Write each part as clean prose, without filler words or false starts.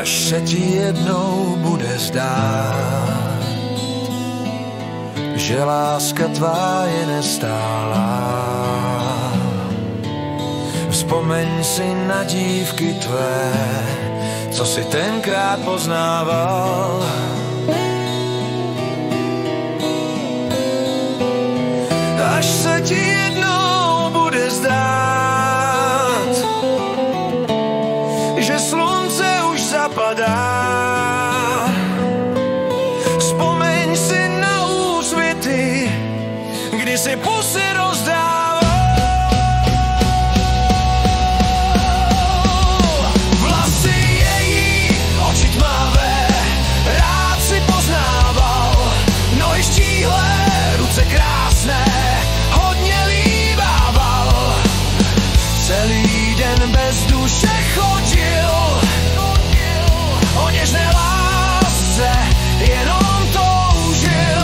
až se ti jednou bude zdát, že láska tvá je nestálá. Vzpomeň si na dívky tvé, co si tenkrát poznával. Až se ti jednou bude zdát, že slunce už zapadá. Vzpomeň si na úsvity, kdy si pusy rozdával. Vlasy její, oči tmavé, rád si poznával. Nohy štíhlé, ruce krásné, hodně líbával. Celý den bez duše chodil, o něžné lásce jenom toužil.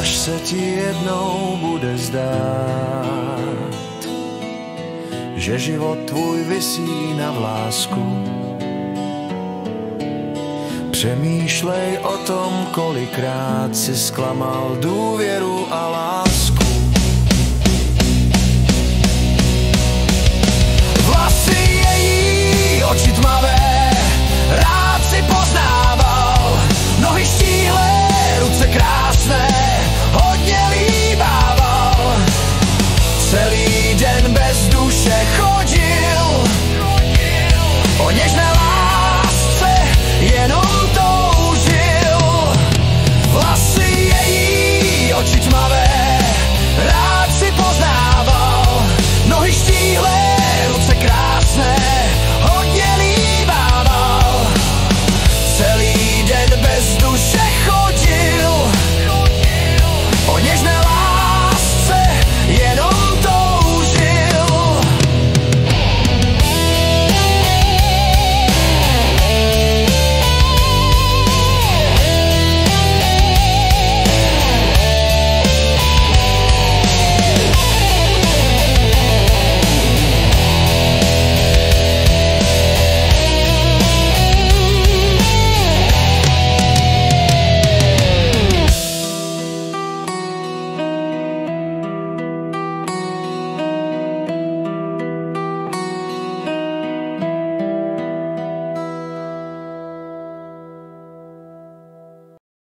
Až se ti jednou bude zdát, že život tvůj visí na vlásku. Přemýšlej o tom, kolikrát si zklamal důvěru a lásku.